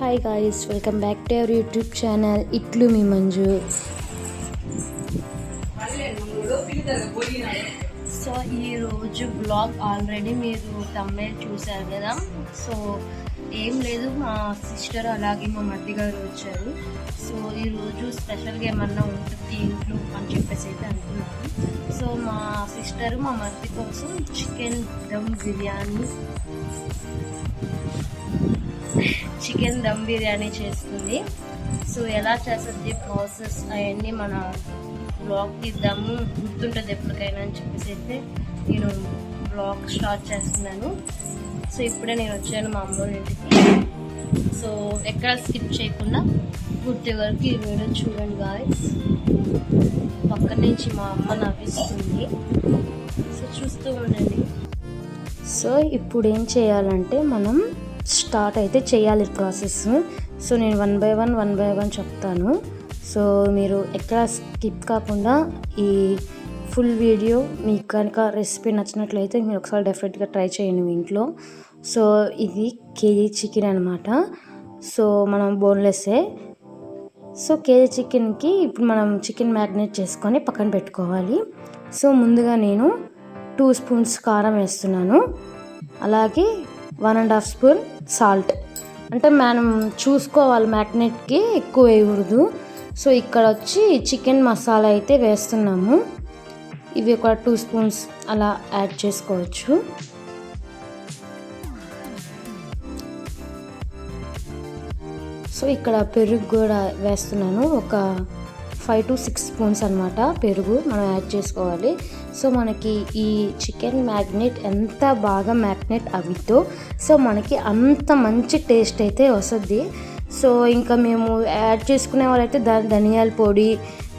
Hi guys, welcome back to our YouTube channel ఇట్లు మీ Manju. So ఈరోజు బ్లాగ్ ఆల్రెడీ మీరు తమిళ చూశారు కదా. సో ఏం లేదు, మా సిస్టర్ అలాగే మా మరిది గారు వచ్చారు. సో ఈరోజు స్పెషల్గా ఏమన్నా ఉంటుంది ఇంట్లో అని చెప్పేసి అయితే అనుకున్నాను. సో మా సిస్టర్ మా మరిది కోసం చికెన్ దమ్ బిర్యానీ చేస్తుంది. సో ఎలా చేస్తుంది ప్రాసెస్ అవన్నీ మన బ్లాగ్ తీద్దాము, గుర్తుంటుంది ఎప్పటికైనా అని చెప్పేసి అయితే నేను బ్లాగ్ స్టార్ట్ చేస్తున్నాను. సో ఇప్పుడే నేను వచ్చాను మా అమ్మ ఇంటికి. సో ఎక్కడ స్కిప్ చేయకుండా పూర్తి వరకు ఈ వీడియో చూడండి గాయ్స్. పక్కన నుంచి మా అమ్మ నవ్విస్తుంది, సో చూస్తూ ఉండండి. సో ఇప్పుడు ఏం చేయాలంటే మనం స్టార్ట్ అయితే చేయాలి ప్రాసెస్. సో నేను వన్ బై వన్ చెప్తాను. సో మీరు ఎక్కడ స్కిప్ కాకుండా ఈ ఫుల్ వీడియో మీకు కనుక రెసిపీ నచ్చినట్లయితే మీరు ఒకసారి డెఫినెట్గా ట్రై చేయండి మీ ఇంట్లో. సో ఇది కేజీ చికెన్ అనమాట. సో మనం బోన్లెస్సే. సో కేజీ చికెన్కి ఇప్పుడు మనం చికెన్ మ్యారినేట్ చేసుకొని పక్కన పెట్టుకోవాలి. సో ముందుగా నేను 2 స్పూన్స్ కారం వేస్తున్నాను, అలాగే 1.5 స్పూన్ సాల్ట్. అంటే మనం చూసుకోవాలి, మ్యారినేట్కి ఎక్కువ వేయకూడదు. సో ఇక్కడ వచ్చి చికెన్ మసాలా అయితే వేస్తున్నాము. ఇవి ఒక 2 స్పూన్స్ అలా యాడ్ చేసుకోవచ్చు. సో ఇక్కడ పెరుగు కూడా వేస్తున్నాను, ఒక 5 to 6 స్పూన్స్ అనమాట పెరుగు మనం యాడ్ చేసుకోవాలి. సో మనకి ఈ చికెన్ మ్యారినేట్ ఎంత బాగా మ్యారినేట్ అవితో సో మనకి అంత మంచి టేస్ట్ అయితే వస్తుంది. సో ఇంకా మేము యాడ్ చేసుకునే వాళ్ళైతే ధనియాల పొడి,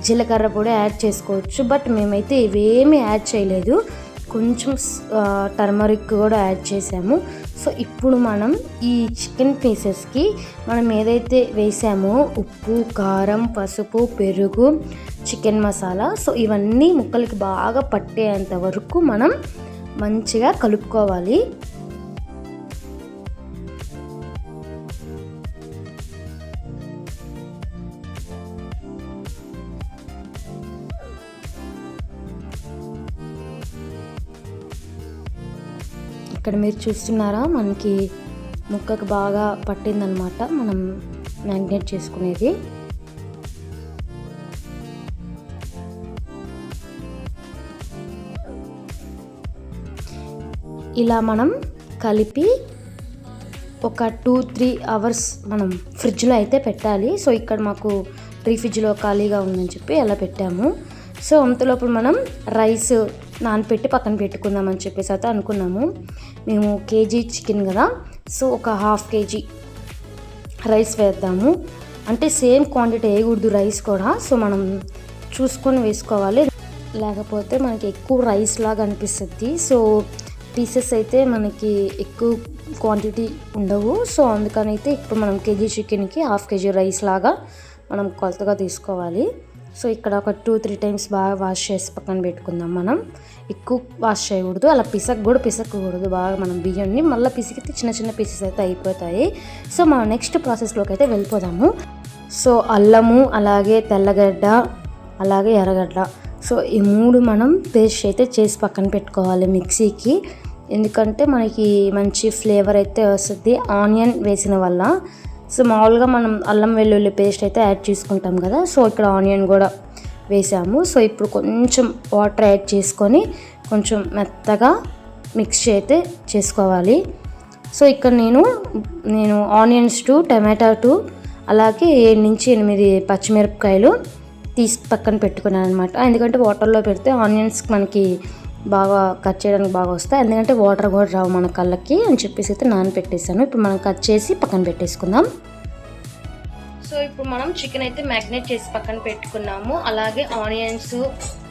జీలకర్ర పొడి యాడ్ చేసుకోవచ్చు. బట్ మేమైతే ఇవేమీ యాడ్ చేయలేదు, కొంచెం టర్మరిక్ కూడా యాడ్ చేసాము. సో ఇప్పుడు మనం ఈ చికెన్ పీసెస్కి మనం ఏదైతే వేసామో ఉప్పు, కారం, పసుపు, పెరుగు, చికెన్ మసాలా, సో ఇవన్నీ ముక్కలకి బాగా పట్టేంత వరకు మనం మంచిగా కలుపుకోవాలి. ఇక్కడ మీరు చూస్తున్నారా, మనకి ముక్కకు బాగా పట్టిందనమాట మనం మ్యారినేట్ చేసుకునేది. ఇలా మనం కలిపి ఒక 2-3 అవర్స్ మనం ఫ్రిడ్జ్లో అయితే పెట్టాలి. సో ఇక్కడ మాకు ఫ్రిడ్జ్లో ఖాళీగా ఉందని చెప్పి అలా పెట్టాము. సో అంతలోపు మనం రైస్ నానపెట్టి పక్కన పెట్టుకుందామని చెప్పేసి అయితే అనుకున్నాము. మేము కేజీ చికెన్ కదా, సో ఒక 1/2 kg రైస్ వేద్దాము. అంటే సేమ్ క్వాంటిటీ వేయకూడదు రైస్ కూడా, సో మనం చూసుకొని వేసుకోవాలి, లేకపోతే మనకి ఎక్కువ రైస్ లాగా అనిపిస్తుంది. సో పీసెస్ అయితే మనకి ఎక్కువ క్వాంటిటీ ఉండవు. సో అందుకనైతే ఇప్పుడు మనం కేజీ చికెన్కి 1/2 kg రైస్ లాగా మనం కొలతగా తీసుకోవాలి. సో ఇక్కడ ఒక 2-3 టైమ్స్ బాగా వాష్ చేసి పక్కన పెట్టుకుందాం. మనం ఎక్కువ వాష్ చేయకూడదు, అలా పిసకూడదు బాగా. మనం బియ్యాన్ని మళ్ళీ పిసికితే చిన్న చిన్న పీసెస్ అయితే అయిపోతాయి. సో మనం నెక్స్ట్ ప్రాసెస్లోకి అయితే వెళ్ళిపోదాము. సో అల్లము, అలాగే తెల్లగడ్డ, అలాగే ఎర్రగడ్డ, సో ఈ 3 మనం పేస్ట్ అయితే చేసి పక్కన పెట్టుకోవాలి మిక్సీకి. ఎందుకంటే మనకి మంచి ఫ్లేవర్ అయితే వస్తుంది ఆనియన్ వేసిన వల్ల. సో మామూలుగా మనం అల్లం వెల్లుల్లి పేస్ట్ అయితే యాడ్ చేసుకుంటాం కదా, సో ఇక్కడ ఆనియన్ కూడా వేసాము. సో ఇప్పుడు కొంచెం వాటర్ యాడ్ చేసుకొని కొంచెం మెత్తగా మిక్స్ అయితే చేసుకోవాలి. సో ఇక్కడ నేను ఆనియన్స్ 2, టమాటా 2, అలాగే 7-8 పచ్చిమిరపకాయలు తీసి పక్కన పెట్టుకున్నాను అనమాట. ఎందుకంటే వాటర్లో పెడితే ఆనియన్స్ మనకి బాగా కట్ చేయడానికి బాగా వస్తాయి, ఎందుకంటే వాటర్ కూడా రావు మన కళ్ళకి అని చెప్పేసి అయితే నానపెట్టేసాను. ఇప్పుడు మనం కట్ చేసి పక్కన పెట్టేసుకుందాం. సో ఇప్పుడు మనం చికెన్ అయితే మ్యారినేట్ చేసి పక్కన పెట్టుకున్నాము, అలాగే ఆనియన్స్,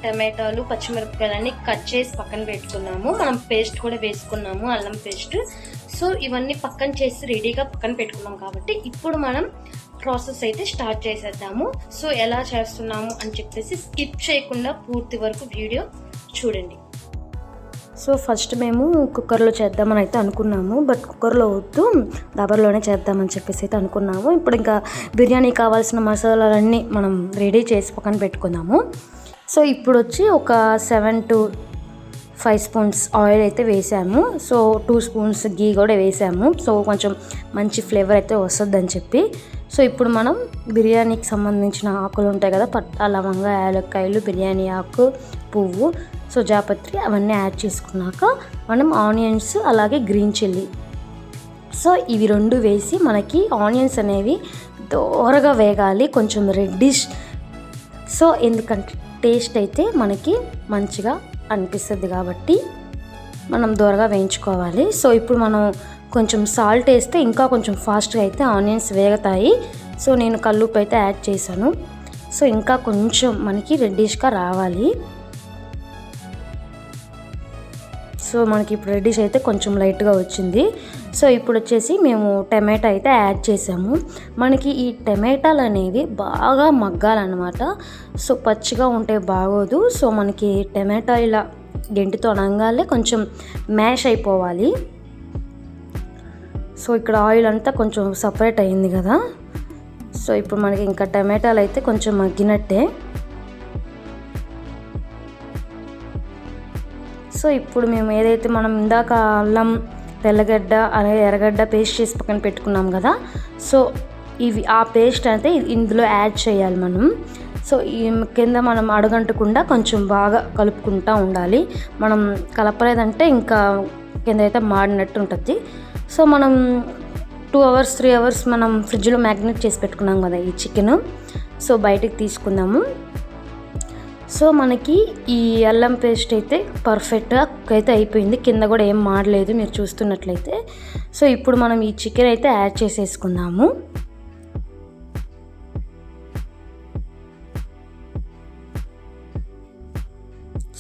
టమాటాలు, పచ్చిమిరపకాయలు అన్ని కట్ చేసి పక్కన పెట్టుకున్నాము. మనం పేస్ట్ కూడా వేసుకున్నాము, అల్లం పేస్ట్. సో ఇవన్నీ పక్కన చేసి రెడీగా పక్కన పెట్టుకున్నాం కాబట్టి ఇప్పుడు మనం ప్రాసెస్ అయితే స్టార్ట్ చేసేద్దాము. సో ఎలా చేస్తున్నాము అని చెప్పేసి స్కిప్ చేయకుండా పూర్తి వరకు వీడియో చూడండి. సో ఫస్ట్ మేము కుక్కర్లో చేద్దామని అయితే అనుకున్నాము, బట్ కుక్కర్లో వద్దు దబర్లోనే చేద్దామని చెప్పేసి అయితే అనుకున్నాము. ఇప్పుడు ఇంకా బిర్యానీ కావాల్సిన మసాలాలన్నీ మనం రెడీ చేసి పక్కన పెట్టుకుందాము. సో ఇప్పుడు వచ్చి ఒక 7 to 5 స్పూన్స్ ఆయిల్ అయితే వేసాము. సో 2 స్పూన్స్ గీ కూడా వేసాము. సో కొంచెం మంచి ఫ్లేవర్ అయితే వస్తుందని చెప్పి. సో ఇప్పుడు మనం బిర్యానీకి సంబంధించిన ఆకులు ఉంటాయి కదా, పట్ట, లవంగ, యాలక్కాయలు, బిర్యానీ ఆకు, పువ్వు, సో జాపత్రి అవన్నీ యాడ్ చేసుకున్నాక మనం ఆనియన్స్ అలాగే గ్రీన్ చిల్లీ, సో ఇవి 2 వేసి మనకి ఆనియన్స్ అనేవి దోరగా వేగాలి, కొంచెం రెడ్డిష్. సో ఎందుకంటే టేస్ట్ అయితే మనకి మంచిగా అనిపిస్తుంది కాబట్టి మనం దోరగా వేయించుకోవాలి. సో ఇప్పుడు మనం కొంచెం సాల్ట్ వేస్తే ఇంకా కొంచెం ఫాస్ట్గా అయితే ఆనియన్స్ వేగుతాయి. సో నేను కల్లుప్పు అయితే యాడ్ చేశాను. సో ఇంకా కొంచెం మనకి రెడ్డిష్గా రావాలి. సో మనకి ఇప్పుడు రెడ్డిష్ అయితే కొంచెం లైట్గా వచ్చింది. సో ఇప్పుడు వచ్చేసి మేము టమాటా అయితే యాడ్ చేసాము. మనకి ఈ టమాటాలు అనేవి బాగా మగ్గాలన్నమాట. సో పచ్చిగా ఉంటే బాగోదు. సో మనకి టమాటా ఇలా గెంటితో అనగానే కొంచెం మ్యాష్ అయిపోవాలి. సో ఇక్కడ ఆయిల్ అంతా కొంచెం సపరేట్ అయింది కదా. సో ఇప్పుడు మనకి ఇంకా టమాటాలు అయితే కొంచెం మగ్గినట్టే. సో ఇప్పుడు మేము ఏదైతే మనం ఇందాక అల్లం, తెల్లగడ్డ అలాగే ఎర్రగడ్డ పేస్ట్ చేసి పక్కన పెట్టుకున్నాం కదా, సో ఆ పేస్ట్ అయితే ఇందులో యాడ్ చేయాలి మనం. సో ఈ కింద మనం అడగంటకుండా కొంచెం బాగా కలుపుకుంటూ ఉండాలి. మనం కలపలేదంటే ఇంకా కింద అయితే మాడినట్టు ఉంటుంది. సో మనం 2 hours 3 hours మనం ఫ్రిడ్జ్లో మ్యాగ్నేట్ చేసి పెట్టుకున్నాం కదా ఈ చికెన్. సో బయటికి తీసుకుందాము. సో మనకి ఈ అల్లం పేస్ట్ అయితే పర్ఫెక్ట్గా కుక్ అయితే అయిపోయింది, కింద కూడా ఏం మాడలేదు మీరు చూస్తున్నట్లయితే. సో ఇప్పుడు మనం ఈ చికెన్ అయితే యాడ్ చేసేసుకుందాము.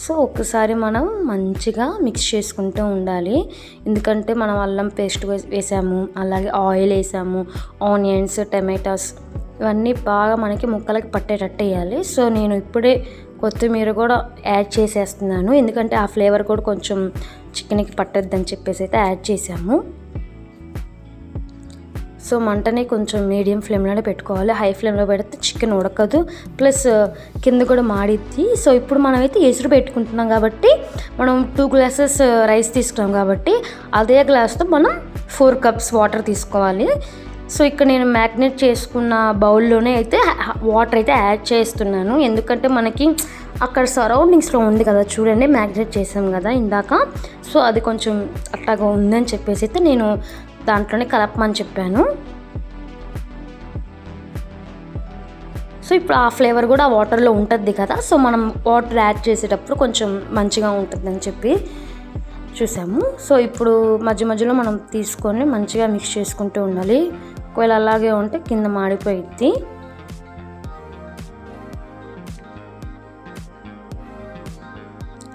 సో ఒక్కసారి మనం మంచిగా మిక్స్ చేసుకుంటూ ఉండాలి. ఎందుకంటే మనం అల్లం పేస్ట్ వేసాము, అలాగే ఆయిల్ వేసాము, ఆనియన్స్, టమాటాస్ ఇవన్నీ బాగా మనకి ముక్కలకి పట్టేటట్టు వేయాలి. సో నేను ఇప్పుడే కొత్తిమీర కూడా యాడ్ చేసేస్తున్నాను, ఎందుకంటే ఆ ఫ్లేవర్ కూడా కొంచెం చికెన్కి పట్టద్దని చెప్పేసి అయితే యాడ్ చేసాము. సో మంటని కొంచెం మీడియం ఫ్లేమ్లోనే పెట్టుకోవాలి. హై ఫ్లేమ్లో పెడితే చికెన్ ఉడకదు, ప్లస్ కింద కూడా మాడిద్ది. సో ఇప్పుడు మనమైతే ఎసురు పెట్టుకుంటున్నాం కాబట్టి మనం 2 glasses రైస్ తీసుకున్నాం కాబట్టి అదే గ్లాస్తో మనం 4 cups వాటర్ తీసుకోవాలి. సో ఇక్కడ నేను మ్యాగ్నేట్ చేసుకున్న బౌల్లోనే అయితే వాటర్ అయితే యాడ్ చేస్తున్నాను, ఎందుకంటే మనకి అక్కడ సరౌండింగ్స్లో ఉంది కదా చూడండి, మ్యాగ్నేట్ చేసాం కదా ఇందాక. సో అది కొంచెం అట్లాగా ఉందని చెప్పేసి అయితే నేను దాంట్లోనే కలపమని చెప్పాను. సో ఇప్పుడు ఆ ఫ్లేవర్ కూడా ఆ వాటర్లో ఉంటుంది కదా, సో మనం వాటర్ యాడ్ చేసేటప్పుడు కొంచెం మంచిగా ఉంటుందని చెప్పి చూసాము. సో ఇప్పుడు మధ్య మధ్యలో మనం తీసుకొని మంచిగా మిక్స్ చేసుకుంటూ ఉండాలి. ఒకవేళ అలాగే ఉంటే కింద మాడిపోయిద్ది.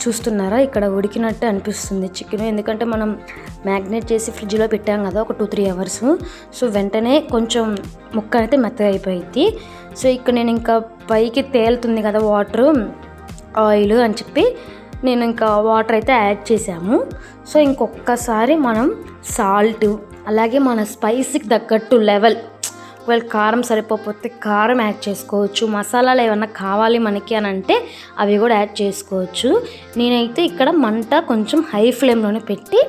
చూస్తున్నారా, ఇక్కడ ఉడికినట్టు అనిపిస్తుంది చికెన్, ఎందుకంటే మనం మ్యాగ్నేట్ చేసి ఫ్రిడ్జ్లో పెట్టాం కదా ఒక 2-3 hours. సో వెంటనే కొంచెం ముక్క అయితే మెత్తగా అయిపోయింది. సో ఇక్కడ నేను ఇంకా పైకి తేలుతుంది కదా వాటర్, ఆయిల్ అని చెప్పి నేను ఇంకా వాటర్ అయితే యాడ్ చేసాము. సో ఇంకొకసారి మనం సాల్ట్ అలాగే మన స్పైసీకి తగ్గట్టు లెవెల్, ఒకవేళ కారం సరిపోతే కారం యాడ్ చేసుకోవచ్చు, మసాలాలు ఏమన్నా కావాలి మనకి అని అంటే అవి కూడా యాడ్ చేసుకోవచ్చు. నేనైతే ఇక్కడ మంట కొంచెం హై ఫ్లేమ్లోనే పెట్టి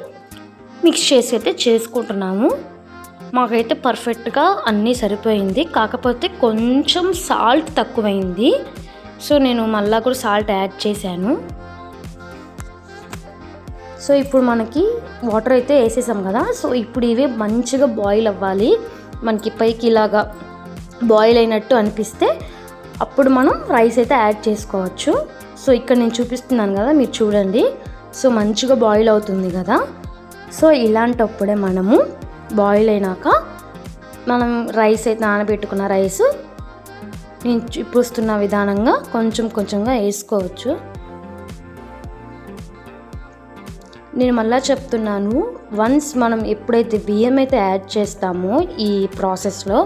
మిక్స్ చేసి అయితే చేసుకుంటున్నాము. మాకైతే పర్ఫెక్ట్గా అన్నీ సరిపోయింది, కాకపోతే కొంచెం సాల్ట్ తక్కువైంది. సో నేను మళ్ళీ కూడా సాల్ట్ యాడ్ చేశాను. సో ఇప్పుడు మనకి వాటర్ అయితే వేసేసాం కదా, సో ఇప్పుడు ఇవి మంచిగా బాయిల్ అవ్వాలి. మనకి పైకి ఇలాగా బాయిల్ అయినట్టు అనిపిస్తే అప్పుడు మనం రైస్ అయితే యాడ్ చేసుకోవచ్చు. సో ఇక్కడ నేను చూపిస్తున్నాను కదా, మీరు చూడండి. సో మంచిగా బాయిల్ అవుతుంది కదా. సో ఇలాంటప్పుడే మనము బాయిల్ అయినాక మనం రైస్ అయితే నానబెట్టుకున్న రైస్ నేను చూపిస్తున్న విధానంగా కొంచెం కొంచెంగా వేసుకోవచ్చు. నేను మళ్ళీ చెప్తున్నాను, వన్స్ మనం ఎప్పుడైతే బియ్యం అయితే యాడ్ చేస్తామో ఈ ప్రాసెస్లో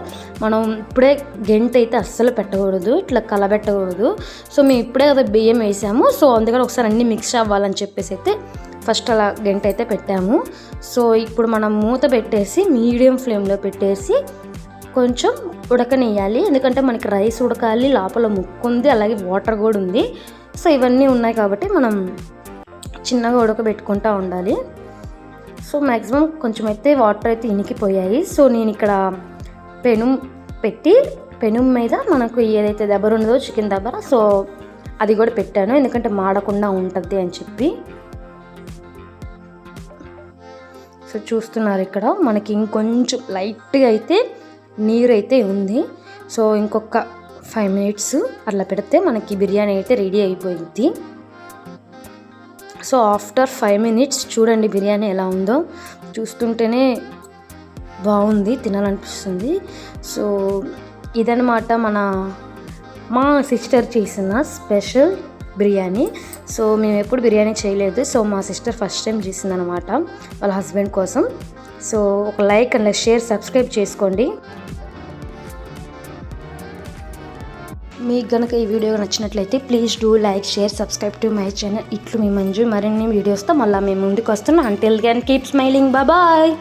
మనం ఇప్పుడే గెంట్ అయితే అస్సలు పెట్టకూడదు, ఇట్లా కలబెట్టకూడదు. సో మేము ఇప్పుడే కదా బియ్యం వేసాము, సో అందుకని ఒకసారి అన్నీ మిక్స్ అవ్వాలని చెప్పేసి అయితే ఫస్ట్ అలా గంట అయితే పెట్టాము. సో ఇప్పుడు మనం మూత పెట్టేసి మీడియం ఫ్లేమ్లో పెట్టేసి కొంచెం ఉడకనియాలి. ఎందుకంటే మనకి రైస్ ఉడకాలి, లోపల ముక్కు ఉంది, అలాగే వాటర్ కూడా ఉంది. సో ఇవన్నీ ఉన్నాయి కాబట్టి మనం చిన్నగా ఉడకబెట్టుకుంటూ ఉండాలి. సో మ్యాక్సిమం కొంచెం అయితే వాటర్ అయితే ఇనికిపోయాయి. సో నేను ఇక్కడ పెనం మీద మనకు ఏదైతే దబ్బర ఉన్నదో చికెన్ దబ్బర, సో అది కూడా పెట్టాను ఎందుకంటే మాడకుండా ఉంటుంది అని చెప్పి. సో చూస్తున్నారు ఇక్కడ మనకి ఇంకొంచెం లైట్గా అయితే నీరు అయితే ఉంది. సో ఇంకొక 5 minutes అట్లా పెడితే మనకి బిర్యానీ అయితే రెడీ అయిపోయింది. సో ఆఫ్టర్ 5 minutes చూడండి బిర్యానీ ఎలా ఉందో. చూస్తుంటేనే బాగుంది, తినాలనిపిస్తుంది. సో ఇదనమాట మా సిస్టర్ చేసిన స్పెషల్ బిర్యానీ. సో మేము ఎప్పుడు బిర్యానీ చేయలేదు. సో మా సిస్టర్ ఫస్ట్ టైం చేసిందనమాట వాళ్ళ హస్బెండ్ కోసం. సో ఒక లైక్ అండ్ షేర్, సబ్స్క్రైబ్ చేసుకోండి. మీకు కనుక ఈ వీడియో నచ్చినట్లయితే please do like, share, subscribe to my channel. ఇట్లు మీ మంజు. మరిన్ని వీడియోస్తో మళ్ళీ మేము ముందుకు వస్తున్నాం. Until then keep smiling. Bye.